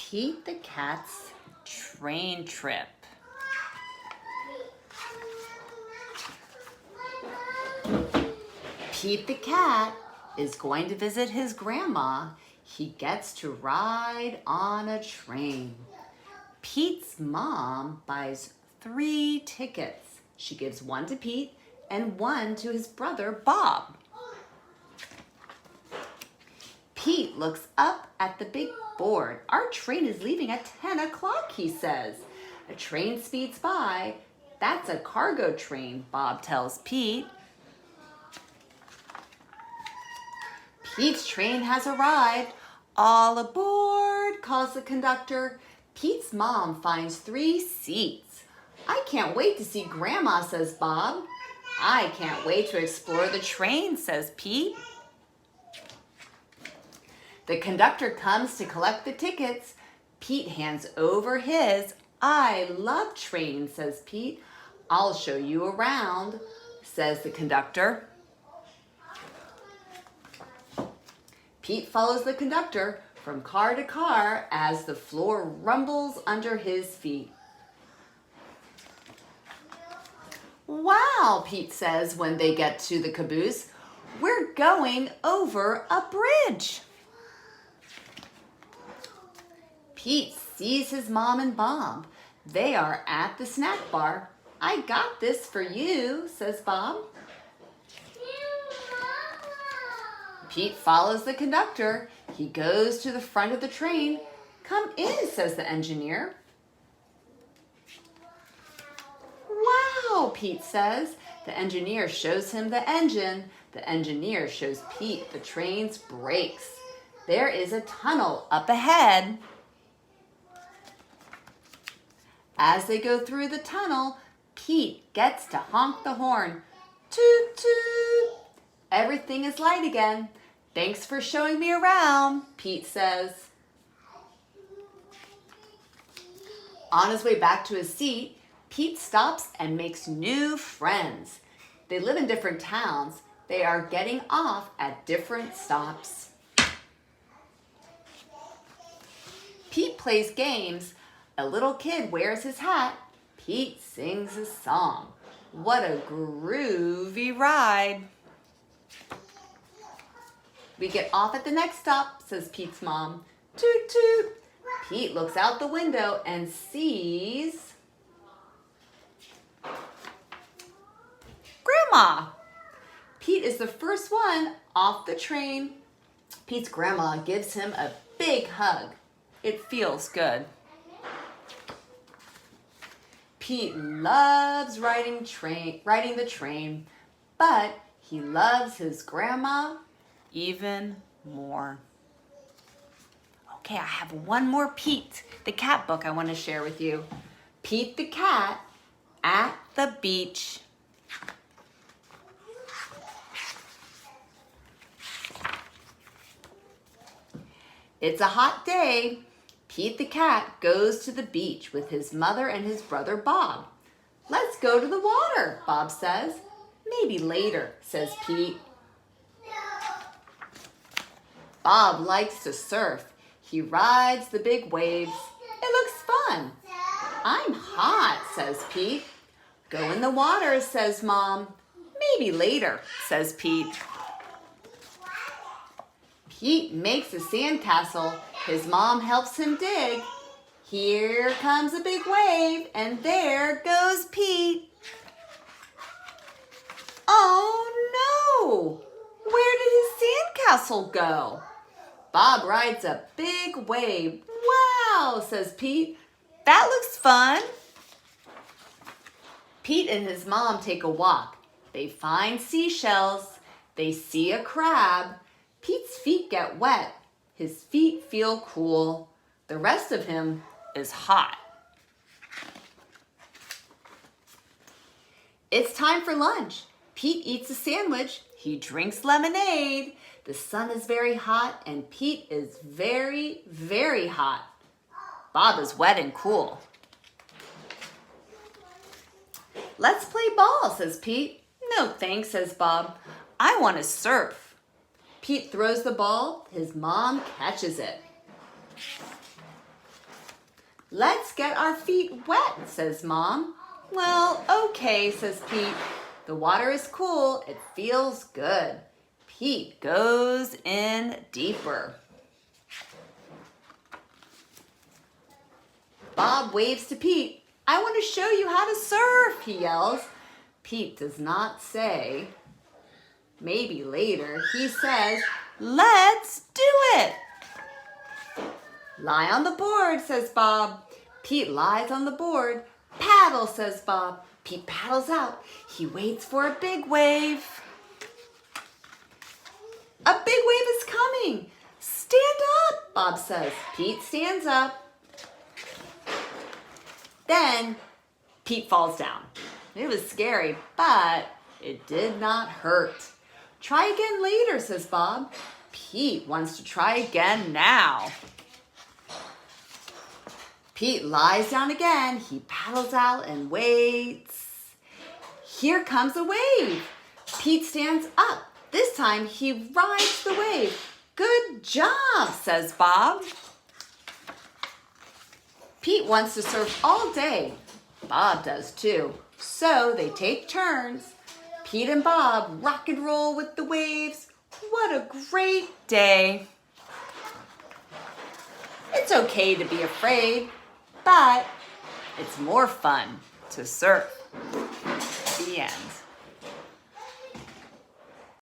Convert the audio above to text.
Pete the Cat's train trip. Pete the Cat is going to visit his grandma. He gets to ride on a train. Pete's mom buys 3 tickets. She gives one to Pete and one to his brother, Bob. Pete looks up at the big board. Our train is leaving at 10 o'clock, he says. A train speeds by. That's a cargo train, Bob tells Pete. Pete's train has arrived. All aboard, calls the conductor. Pete's mom finds 3 seats. I can't wait to see Grandma, says Bob. I can't wait to explore the train, says Pete. The conductor comes to collect the tickets. Pete hands over his. I love trains, says Pete. I'll show you around, says the conductor. Pete follows the conductor from car to car as the floor rumbles under his feet. Wow, Pete says when they get to the caboose. We're going over a bridge. Pete sees his mom and Bob. They are at the snack bar. I got this for you, says Bob. Pete follows the conductor. He goes to the front of the train. Come in, says the engineer. Wow, Pete says. The engineer shows him the engine. The engineer shows Pete the train's brakes. There is a tunnel up ahead. As they go through the tunnel, Pete gets to honk the horn. Toot, toot. Everything is light again. Thanks for showing me around, Pete says. On his way back to his seat, Pete stops and makes new friends. They live in different towns. They are getting off at different stops. Pete plays games. A little kid wears his hat. Pete sings a song. What a groovy ride. We get off at the next stop, says Pete's mom. Toot toot. Pete looks out the window and sees Grandma. Pete is the first one off the train. Pete's grandma gives him a big hug. It feels good. Pete loves riding the train, but he loves his grandma even more. Okay, I have one more Pete the Cat book I want to share with you. Pete the Cat at the Beach. It's a hot day. Pete the Cat goes to the beach with his mother and his brother Bob. Let's go to the water, Bob says. Maybe later, says Pete. Bob likes to surf. He rides the big waves. It looks fun. I'm hot, says Pete. Go in the water, says Mom. Maybe later, says Pete. Pete makes a sandcastle. His mom helps him dig. Here comes a big wave, and there goes Pete. Oh no! Where did his sandcastle go? Bob rides a big wave. Wow, says Pete. That looks fun. Pete and his mom take a walk. They find seashells. They see a crab. Pete's feet get wet. His feet feel cool. The rest of him is hot. It's time for lunch. Pete eats a sandwich. He drinks lemonade. The sun is very hot and Pete is very, very hot. Bob is wet and cool. Let's play ball, says Pete. No thanks, says Bob. I want to surf. Pete throws the ball. His mom catches it. Let's get our feet wet, says Mom. Well, okay, says Pete. The water is cool. It feels good. Pete goes in deeper. Bob waves to Pete. I want to show you how to surf, he yells. Pete does not say, maybe later. He says, let's do it. Lie on the board, says Bob. Pete lies on the board. Paddle, says Bob. Pete paddles out. He waits for a big wave. A big wave is coming. Stand up, Bob says. Pete stands up. Then Pete falls down. It was scary, but it did not hurt. Try again later, says Bob. Pete wants to try again now. Pete lies down again. He paddles out and waits. Here comes a wave. Pete stands up. This time he rides the wave. Good job, says Bob. Pete wants to surf all day. Bob does too. So they take turns. Pete and Bob rock and roll with the waves. What a great day. It's okay to be afraid, but it's more fun to surf.